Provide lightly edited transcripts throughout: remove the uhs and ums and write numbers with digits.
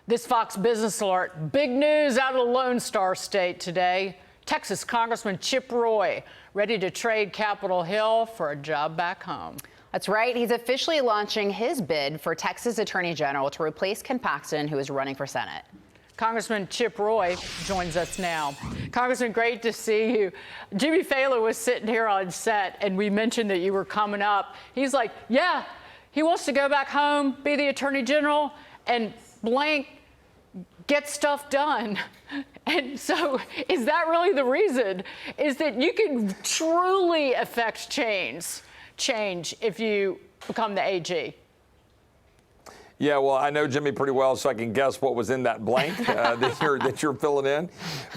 This Fox Business Alert. Big news out of the Lone Star State today. Texas Congressman Chip Roy ready to trade Capitol Hill for a job back home. That's right. He's officially launching his bid for Texas Attorney General to replace Ken Paxton, who is running for Senate. Congressman Chip Roy joins us now. Congressman, great to see you. Jimmy Fallon was sitting here on set, and we mentioned that you were coming up. He's like, yeah, he wants to go back home, be the Attorney General, and blank, get stuff done. And so is that really the reason? Is that you can truly affect change if you become the AG? Yeah, well, I know Jimmy pretty well, so I can guess what was in that blank that you're filling in.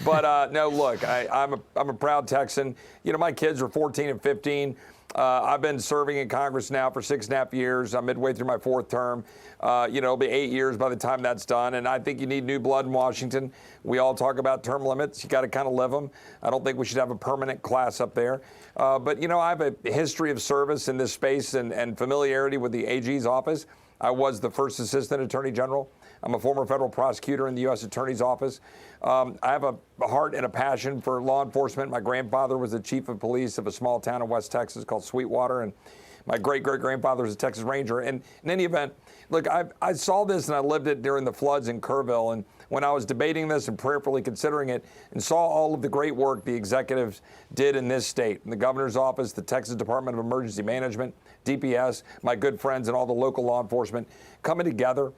But no, look, I'm a proud Texan. You know, my kids are 14 and 15. I've been serving in Congress now for 6.5 years. I'm midway through my 4th term. You know, it'll be 8 years by the time that's done. And I think you need new blood in Washington. We all talk about term limits. You got to kind of live them. I don't think we should have a permanent class up there. But, you know, I have a history of service in this space and familiarity with the AG's office. I was the first assistant attorney general. I'm a former federal prosecutor in the U.S. Attorney's Office. I have a heart and a passion for law enforcement. My grandfather was the chief of police of a small town in West Texas called Sweetwater, and my great-great-grandfather was a Texas Ranger. And in any event, look, I saw this and I lived it during the floods in Kerrville. And when I was debating this and prayerfully considering it and saw all of the great work the executives did in this state, in the governor's office, the Texas Department of Emergency Management, DPS, my good friends and all the local law enforcement coming together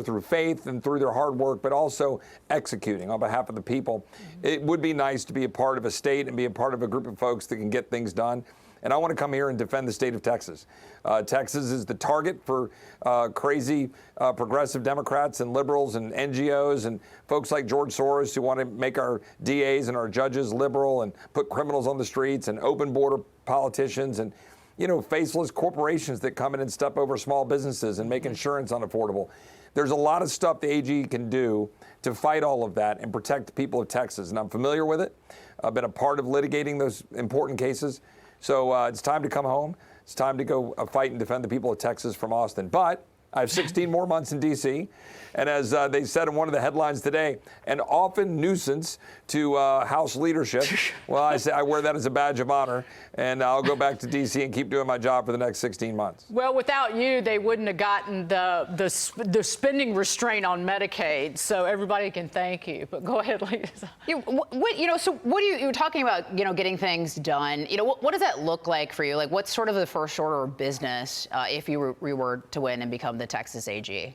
through faith and through their hard work, but also executing on behalf of the people. It would be nice to be a part of a state and be a part of a group of folks that can get things done. And I want to come here and defend the state of Texas. Texas is the target for crazy progressive Democrats and liberals and NGOs and folks like George Soros who want to make our DAs and our judges liberal and put criminals on the streets and open border politicians and, you know, faceless corporations that come in and step over small businesses and make insurance unaffordable. There's a lot of stuff the AG can do to fight all of that and protect the people of Texas. And I'm familiar with it. I've been a part of litigating those important cases. So it's time to come home. It's time to go fight and defend the people of Texas from Austin. But I have 16 more months in D.C. And as they said in one of the headlines today, an often nuisance to House leadership. Well, I wear that as a badge of honor, and I'll go back to D.C. and keep doing my job for the next 16 months. Well, without you, they wouldn't have gotten the spending restraint on Medicaid, so everybody can thank you. But go ahead, Lisa. So what are you were talking about, getting things done. What does that look like for you? Like, what's sort of the first order of business if you were to win and become the Texas AG?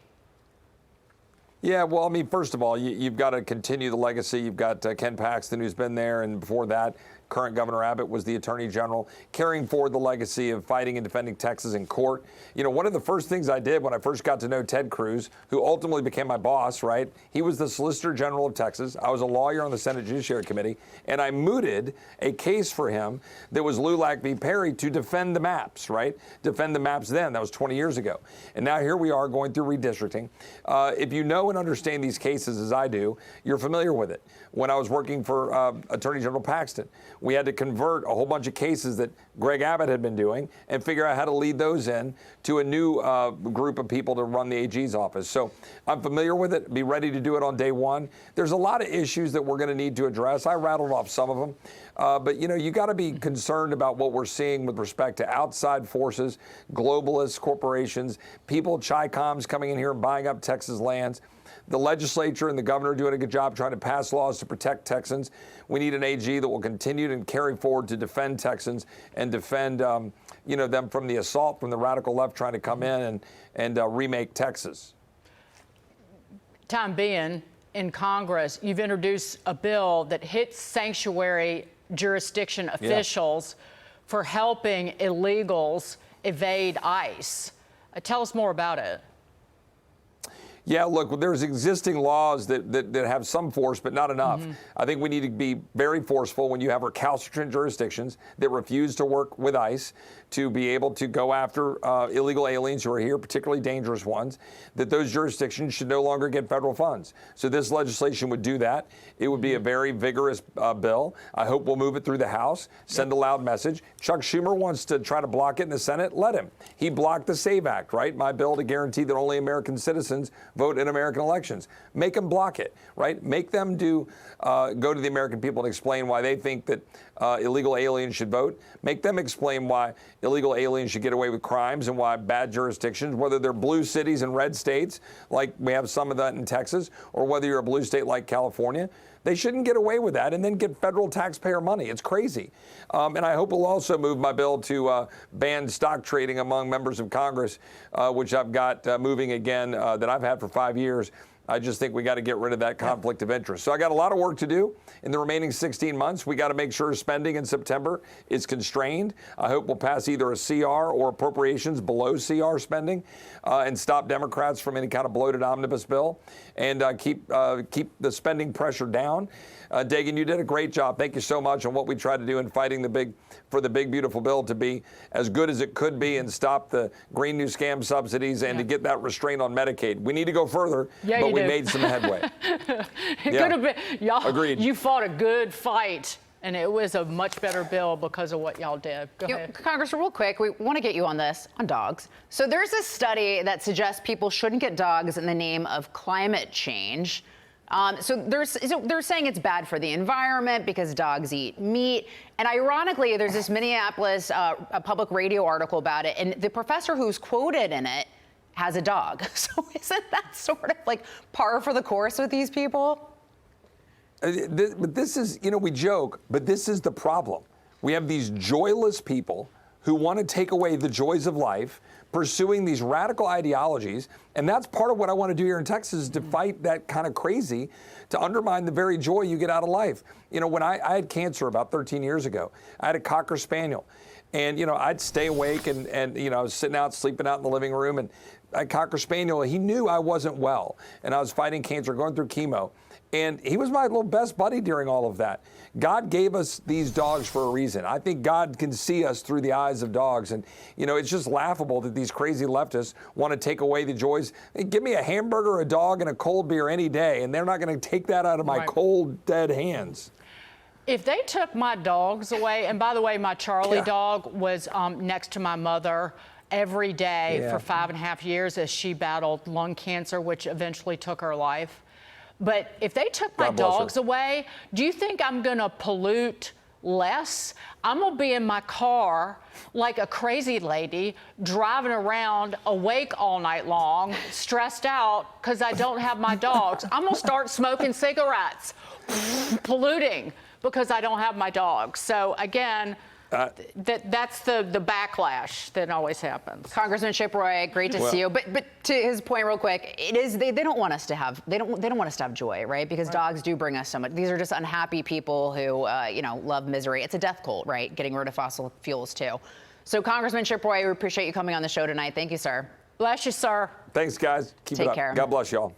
Yeah, well, I mean, first of all, you've got to continue the legacy. You've got Ken Paxton, who's been there, and before that, current Governor Abbott was the Attorney General, carrying forward the legacy of fighting and defending Texas in court. You know, one of the first things I did when I first got to know Ted Cruz, who ultimately became my boss, right? He was the Solicitor General of Texas. I was a lawyer on the Senate Judiciary Committee, and I mooted a case for him that was LULAC v. Perry to defend the maps, right? Defend the maps then. That was 20 years ago. And now here we are going through redistricting. If you know and understand these cases as I do, you're familiar with it. When I was working for Attorney General Paxton, we had to convert a whole bunch of cases that Greg Abbott had been doing and figure out how to lead those in to a new group of people to run the AG's office. So I'm familiar with it, be ready to do it on day one. There's a lot of issues that we're going to need to address. I rattled off some of them. But, you got to be concerned about what we're seeing with respect to outside forces, globalists, corporations, people, Chi-Coms coming in here and buying up Texas lands. The legislature and the governor doing a good job trying to pass laws to protect Texans. We need an AG that will continue to carry forward to defend Texans and defend, them from the assault from the radical left trying to come in and remake Texas. Time being, in Congress, you've introduced a bill that hits sanctuary jurisdiction officials for helping illegals evade ICE. Tell us more about it. Yeah, look, there's existing laws that have some force, but not enough. I think we need to be very forceful when you have recalcitrant jurisdictions that refuse to work with ICE to be able to go after illegal aliens who are here, particularly dangerous ones, that those jurisdictions should no longer get federal funds. So this legislation would do that. It would be a very vigorous bill. I hope we'll move it through the House, send a loud message. Chuck Schumer wants to try to block it in the Senate. Let him. He blocked the SAVE Act, right? My bill to guarantee that only American citizens vote in American elections. Make them block it, right? Make them go to the American people and explain why they think that illegal aliens should vote. Make them explain why illegal aliens should get away with crimes and why bad jurisdictions, whether they're blue cities and red states, like we have some of that in Texas, or whether you're a blue state like California, they shouldn't get away with that and then get federal taxpayer money. It's crazy. And I hope we'll also move my bill to ban stock trading among members of Congress, which I've got moving again that I've had for 5 years. I just think we got to get rid of that conflict of interest. So I got a lot of work to do in the remaining 16 months. We got to make sure spending in September is constrained. I hope we'll pass either a CR or appropriations below CR spending and stop Democrats from any kind of bloated omnibus bill and keep the spending pressure down. Dagan, you did a great job. Thank you so much on what we tried to do in fighting for the big, beautiful bill to be as good as it could be and stop the Green New Scam subsidies and to get that restraint on Medicaid. We need to go further, but we made some headway. Could have been, y'all, agreed. You fought a good fight, and it was a much better bill because of what y'all did. Go ahead. Congressman, real quick, we want to get you on this, on dogs. So there's a study that suggests people shouldn't get dogs in the name of climate change. So they're saying it's bad for the environment because dogs eat meat. And ironically, there's this Minneapolis a public radio article about it, and the professor who's quoted in it has a dog. So isn't that sort of like par for the course with these people? But this is, we joke, but this is the problem. We have these joyless people who want to take away the joys of life, pursuing these radical ideologies. And that's part of what I want to do here in Texas is to fight that kind of crazy, to undermine the very joy you get out of life. When I had cancer about 13 years ago, I had a Cocker Spaniel. And, I'd stay awake and I was sitting out, sleeping out in the living room. And a Cocker Spaniel, he knew I wasn't well. And I was fighting cancer, going through chemo. And he was my little best buddy during all of that. God gave us these dogs for a reason. I think God can see us through the eyes of dogs. And, it's just laughable that these crazy leftists want to take away the joys. Hey, give me a hamburger, a dog, and a cold beer any day, and they're not going to take that out of my cold, dead hands. If they took my dogs away, and by the way, my Charlie dog was next to my mother every day for 5.5 years as she battled lung cancer, which eventually took her life. But if they took my dogs away, do you think I'm going to pollute less? I'm going to be in my car like a crazy lady, driving around awake all night long, stressed out because I don't have my dogs. I'm going to start smoking cigarettes, polluting because I don't have my dogs. So again, that's the backlash that always happens. Congressman Chip Roy, great to see you. But to his point, real quick, it is they don't want us to have they don't want us to have joy, right? Because dogs do bring us so much. These are just unhappy people who love misery. It's a death cult, right? Getting rid of fossil fuels too. So Congressman Chip Roy, we appreciate you coming on the show tonight. Thank you, sir. Bless you, sir. Thanks, guys. Keep it up. Take care. God bless y'all.